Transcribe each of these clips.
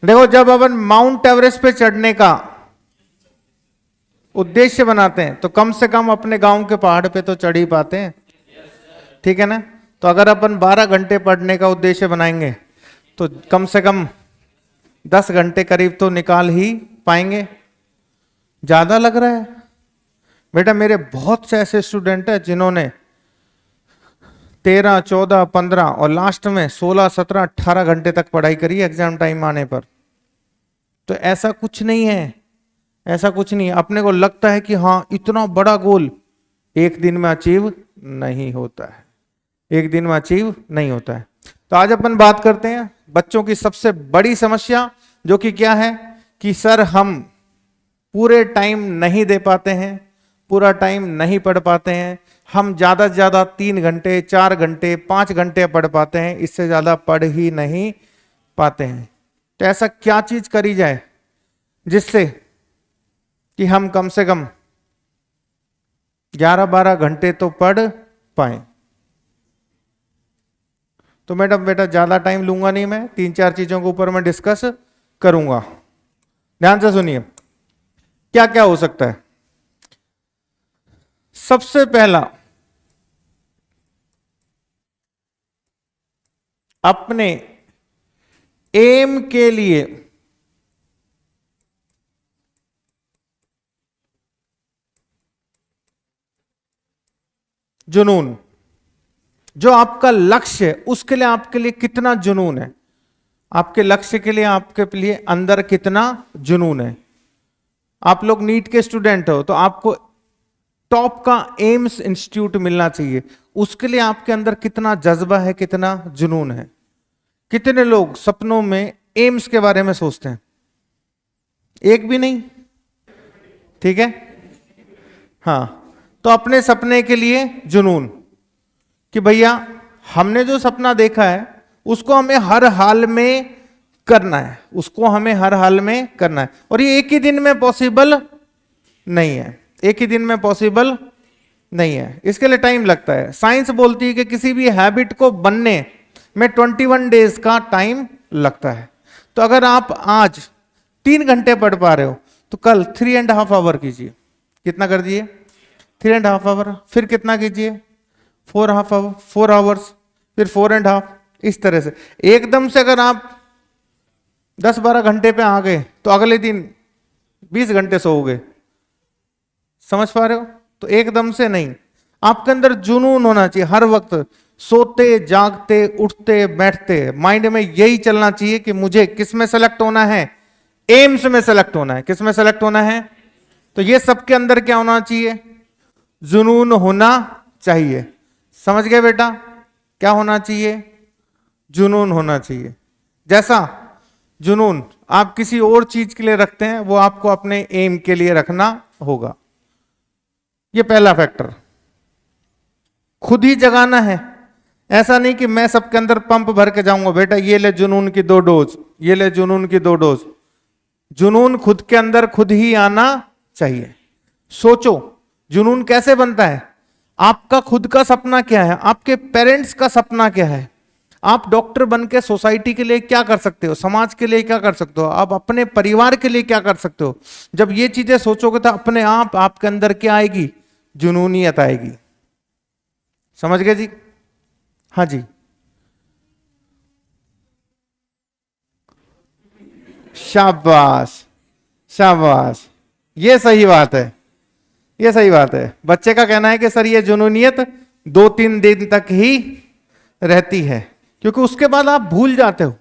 देखो, जब अपन mount Everest पे चढ़ने का उद्देश्य बनाते हैं तो कम से कम अपने गांव के पहाड़ पे तो चढ़ ही पाते हैं, ठीक है ना। तो अगर अपन 12 घंटे पढ़ने का उद्देश्य बनाएंगे तो कम से कम 10 घंटे करीब तो निकाल ही पाएंगे। ज्यादा लग रहा है बेटा? मेरे बहुत से ऐसे स्टूडेंट हैं जिन्होंने 13, 14, 15 और लास्ट में 16, 17, 18 घंटे तक पढ़ाई करी एग्जाम टाइम आने पर। तो ऐसा कुछ नहीं है, ऐसा कुछ नहीं है। अपने को लगता है कि हाँ इतना बड़ा गोल एक दिन में अचीव नहीं होता है, एक दिन में अचीव नहीं होता है। तो आज अपन बात करते हैं बच्चों की सबसे बड़ी समस्या, जो कि क्या है कि सर हम पूरे टाइम नहीं दे पाते हैं, पूरा टाइम नहीं पढ़ पाते हैं, हम ज्यादा से ज्यादा 3 घंटे, 4 घंटे, 5 घंटे पढ़ पाते हैं, इससे ज्यादा पढ़ ही नहीं पाते हैं। तो ऐसा क्या चीज करी जाए जिससे कि हम कम से कम 11-12 घंटे तो पढ़ पाए। तो मैडम बेटा ज्यादा टाइम लूंगा नहीं, मैं 3-4 चीजों के ऊपर मैं डिस्कस करूंगा। ध्यान से सुनिए क्या क्या हो सकता है। सबसे पहला, अपने एम के लिए जुनून, जो आपका लक्ष्य है उसके लिए आपके लिए कितना जुनून है, आपके लक्ष्य के लिए आपके लिए अंदर कितना जुनून है। आप लोग नीट के स्टूडेंट हो तो आपको टॉप का एम्स इंस्टीट्यूट मिलना चाहिए, उसके लिए आपके अंदर कितना जज्बा है, कितना जुनून है। कितने लोग सपनों में एम्स के बारे में सोचते हैं? एक भी नहीं, ठीक है। हाँ, तो अपने सपने के लिए जुनून कि भैया हमने जो सपना देखा है उसको हमें हर हाल में करना है, उसको हमें हर हाल में करना है। और ये एक ही दिन में पॉसिबल नहीं है, एक ही दिन में पॉसिबल नहीं है, इसके लिए टाइम लगता है। साइंस बोलती है कि किसी भी हैबिट को बनने में 21 डेज का टाइम लगता है। तो अगर आप आज 3 घंटे पढ़ पा रहे हो तो कल 3.5 आवर कीजिए। कितना कर दिए? 3.5 आवर। फिर कितना कीजिए? 4 आवर्स, फिर 4.5। इस तरह से एकदम से अगर आप 10-12 घंटे पे आ गए तो अगले दिन 20 घंटे सोओगे। समझ पा रहे हो? तो एकदम से नहीं, आपके अंदर जुनून होना चाहिए हर वक्त। सोते जागते उठते बैठते माइंड में यही चलना चाहिए कि मुझे किस में सेलेक्ट होना है, एम्स में सेलेक्ट होना है। किस में सेलेक्ट होना है? तो ये सबके अंदर क्या होना चाहिए? जुनून होना चाहिए। समझ गए बेटा? क्या होना चाहिए? जुनून होना चाहिए। जैसा जुनून आप किसी और चीज के लिए रखते हैं वो आपको अपने एम के लिए रखना होगा। ये पहला फैक्टर, खुद ही जगाना है। ऐसा नहीं कि मैं सबके अंदर पंप भर के जाऊंगा, बेटा ये ले जुनून की 2 डोज, ये ले जुनून की 2 डोज। जुनून खुद के अंदर खुद ही आना चाहिए। सोचो जुनून कैसे बनता है? आपका खुद का सपना क्या है, आपके पेरेंट्स का सपना क्या है, आप डॉक्टर बन के सोसाइटी के लिए क्या कर सकते हो, समाज के लिए क्या कर सकते हो, आप अपने परिवार के लिए क्या कर सकते हो। जब ये चीजें सोचोगे तो अपने आप आपके अंदर क्या आएगी? जुनूनियत आएगी। समझ गए जी? हाँ जी, शाबाश शाबाश, ये सही बात है, ये सही बात है। बच्चे का कहना है कि सर ये जुनूनियत 2-3 दिन तक ही रहती है, क्योंकि उसके बाद आप भूल जाते हो,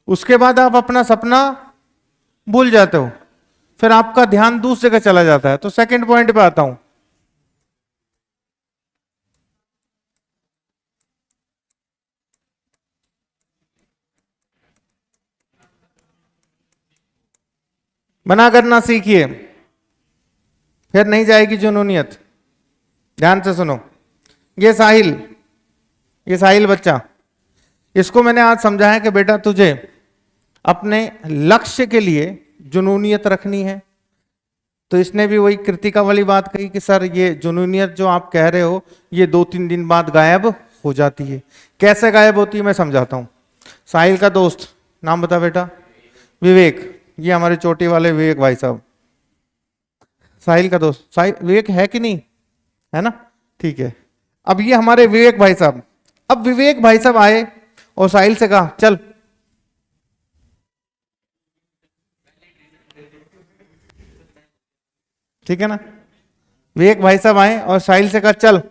उसके बाद आप अपना सपना भूल जाते हो, फिर आपका ध्यान दूसरी जगह चला जाता है। तो सेकंड पॉइंट पे आता हूं। मना करना सीखिए, फिर नहीं जाएगी जुनूनियत। ध्यान से सुनो, ये साहिल बच्चा, इसको मैंने आज समझाया कि बेटा तुझे अपने लक्ष्य के लिए जुनूनियत रखनी है। तो इसने भी वही कृतिका वाली बात कही कि सर ये जुनूनियत जो आप कह रहे हो ये 2-3 दिन बाद गायब हो जाती है। कैसे गायब होती है मैं समझाता हूं। साहिल का दोस्त, नाम बता बेटा। विवेक, ये हमारे चोटी वाले विवेक भाई साहब, साहिल का दोस्त। साहिल विवेक है कि नहीं, है ना, ठीक है। अब ये हमारे विवेक भाई साहब, अब विवेक भाई साहब आए और साहिल से कहा चल, ठीक है ना, विवेक भाई साहब आए और साहिल से कहा चल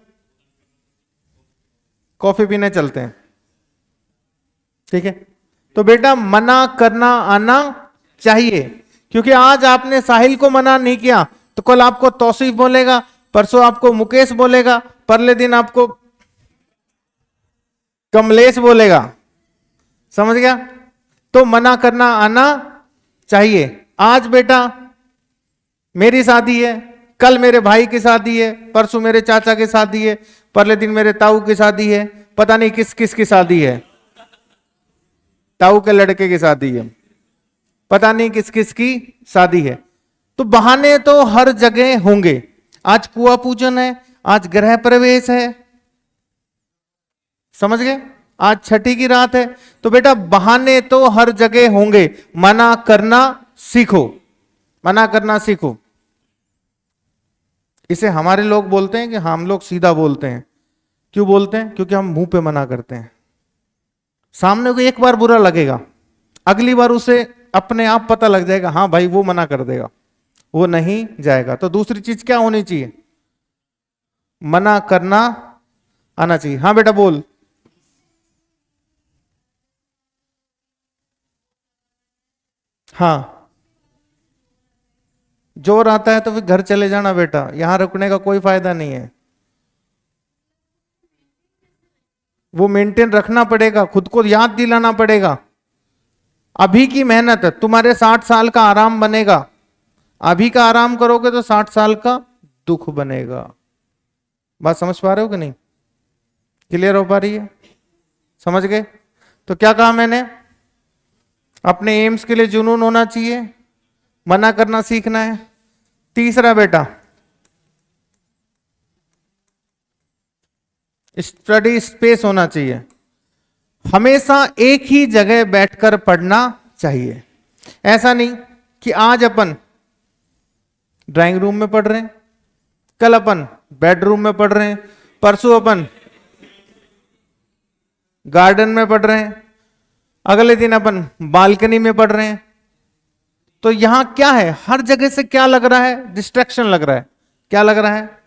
कॉफी पीने चलते हैं, ठीक है। तो बेटा मना करना आना चाहिए, क्योंकि आज आपने साहिल को मना नहीं किया तो कल आपको तौसीफ बोलेगा, परसों आपको मुकेश बोलेगा, परले दिन आपको कमलेश बोलेगा, समझ गया। तो मना करना आना चाहिए। आज बेटा मेरी शादी है, कल मेरे भाई की शादी है, परसों मेरे चाचा की शादी है, परले दिन मेरे ताऊ की शादी है, पता नहीं किस किस की शादी है, ताऊ के लड़के की शादी है, पता नहीं किस किस की शादी है। तो बहाने तो हर जगह होंगे। आज कुआं पूजन है, आज गृह प्रवेश है, समझ गए, आज छठी की रात है। तो बेटा बहाने तो हर जगह होंगे, मना करना सीखो, मना करना सीखो। इसे हमारे लोग बोलते हैं कि हम लोग सीधा बोलते हैं। क्यों बोलते हैं? क्योंकि हम मुंह पे मना करते हैं। सामने को एक बार बुरा लगेगा, अगली बार उसे अपने आप पता लग जाएगा, हाँ भाई वो मना कर देगा, वो नहीं जाएगा। तो दूसरी चीज क्या होनी चाहिए? मना करना आना चाहिए। हाँ बेटा बोल। हाँ, जोर आता है तो फिर घर चले जाना बेटा, यहां रुकने का कोई फायदा नहीं है। वो मेंटेन रखना पड़ेगा, खुद को याद दिलाना पड़ेगा। अभी की मेहनत है, तुम्हारे 60 साल का आराम बनेगा। अभी का आराम करोगे तो 60 साल का दुख बनेगा। बात समझ पा रहे हो कि नहीं? क्लियर हो पा रही है? समझ गए? तो क्या कहा मैंने? अपने एम्स के लिए जुनून होना चाहिए, मना करना सीखना है। तीसरा बेटा, स्टडी स्पेस होना चाहिए। हमेशा एक ही जगह बैठकर पढ़ना चाहिए। ऐसा नहीं कि आज अपन ड्राइंग रूम में पढ़ रहे हैं, कल अपन बेडरूम में पढ़ रहे हैं, परसों अपन गार्डन में पढ़ रहे हैं, अगले दिन अपन बालकनी में पढ़ रहे हैं। तो यहां क्या है? हर जगह से क्या लग रहा है? डिस्ट्रैक्शन लग रहा है। क्या लग रहा है?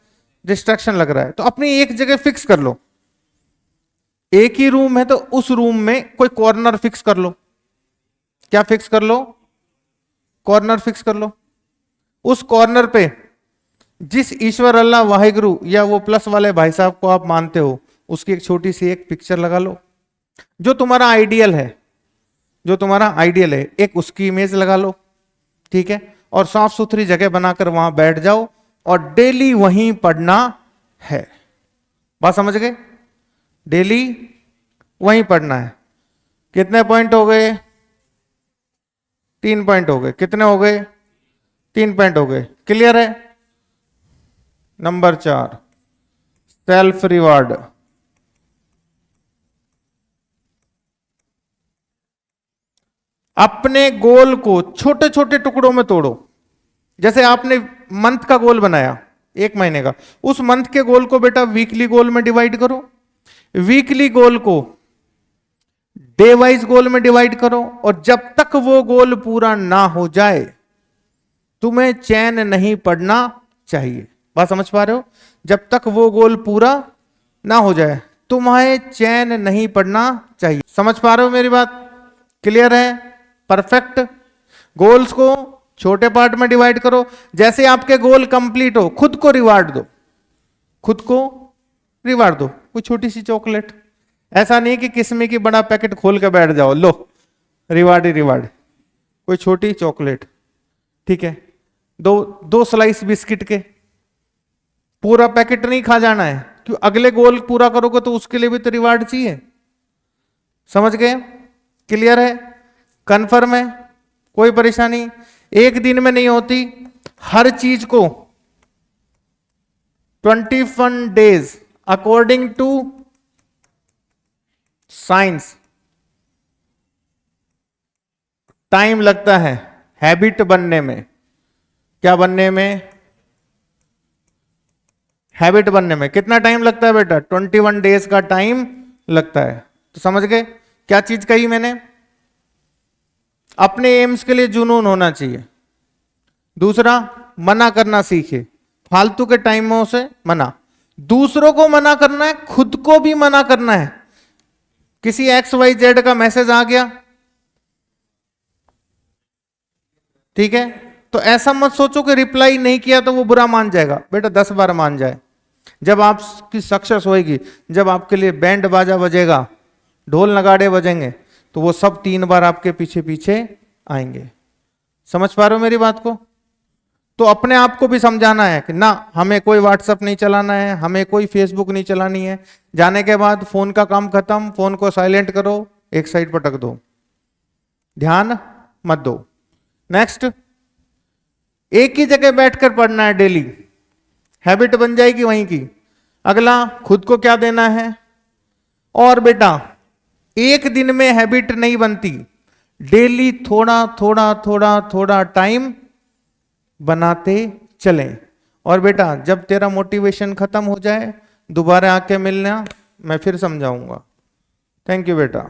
डिस्ट्रैक्शन लग रहा है। तो अपनी एक जगह फिक्स कर लो। एक ही रूम है तो उस रूम में कोई कॉर्नर फिक्स कर लो। क्या फिक्स कर लो? कॉर्नर फिक्स कर लो। उस कॉर्नर पे जिस ईश्वर अल्लाह वाहिगुरु या वो प्लस वाले भाई साहब को आप मानते हो, उसकी एक छोटी सी एक पिक्चर लगा लो। जो तुम्हारा आइडियल है, जो तुम्हारा आइडियल है, एक उसकी इमेज लगा लो, ठीक है। और साफ सुथरी जगह बनाकर वहां बैठ जाओ और डेली वहीं पढ़ना है। बात समझ गए? डेली वहीं पढ़ना है। कितने पॉइंट हो गए? 3 पॉइंट हो गए। कितने हो गए? 3 पॉइंट हो गए। क्लियर है? Number 4, self reward. अपने गोल को छोटे छोटे टुकड़ों में तोड़ो। जैसे आपने मंथ का गोल बनाया, 1 महीने का, उस मंथ के गोल को बेटा वीकली गोल में डिवाइड करो, वीकली गोल को डे वाइज गोल में डिवाइड करो, और जब तक वो गोल पूरा ना हो जाए तुम्हें चैन नहीं पड़ना चाहिए। बात समझ पा रहे हो? जब तक वो गोल पूरा ना हो जाए तुम्हें चैन नहीं पड़ना चाहिए। समझ पा रहे हो मेरी बात? क्लियर है? परफेक्ट। गोल्स को छोटे पार्ट में डिवाइड करो। जैसे आपके गोल कंप्लीट हो खुद को रिवार्ड दो, खुद को रिवार्ड दो। कोई छोटी सी चॉकलेट, ऐसा नहीं कि किस्मी की बड़ा पैकेट खोल के बैठ जाओ, लो रिवार्ड ही रिवार्ड। कोई छोटी चॉकलेट, ठीक है, दो स्लाइस बिस्किट के, पूरा पैकेट नहीं खा जाना है, क्यों? अगले गोल पूरा करोगे तो उसके लिए भी तो रिवार्ड चाहिए। समझ गए? क्लियर है? कंफर्म है? कोई परेशानी? एक दिन में नहीं होती, हर चीज को 21 days according to science time लगता है हैबिट बनने में। क्या बनने में? हैबिट बनने में। कितना टाइम लगता है बेटा? 21 डेज का टाइम लगता है। तो समझ गए क्या चीज कही मैंने? अपने एम्स के लिए जुनून होना चाहिए। दूसरा, मना करना सीखे, फालतू के टाइमों से मना। दूसरों को मना करना है, खुद को भी मना करना है। किसी XYZ का मैसेज आ गया, ठीक है, तो ऐसा मत सोचो कि रिप्लाई नहीं किया तो वो बुरा मान जाएगा। बेटा 10 बार मान जाए। जब आपकी सक्सेस होएगी, जब आपके लिए बैंड बाजा बजेगा, ढोल नगाड़े बजेंगे, तो वो सब 3 बार आपके पीछे पीछे आएंगे। समझ पा रहे हो मेरी बात को? तो अपने आप को भी समझाना है कि ना, हमें कोई व्हाट्सएप नहीं चलाना है, हमें कोई फेसबुक नहीं चलानी है। जाने के बाद फोन का काम खत्म, फोन को साइलेंट करो, एक साइड पटक दो, ध्यान मत दो। नेक्स्ट, एक ही जगह बैठकर पढ़ना है डेली, हैबिट बन जाएगी वहीं की। अगला, खुद को क्या देना है? और बेटा एक दिन में हैबिट नहीं बनती, डेली थोड़ा थोड़ा थोड़ा थोड़ा टाइम बनाते चलें। और बेटा जब तेरा मोटिवेशन खत्म हो जाए, दोबारा आके मिलना, मैं फिर समझाऊंगा। थैंक यू बेटा।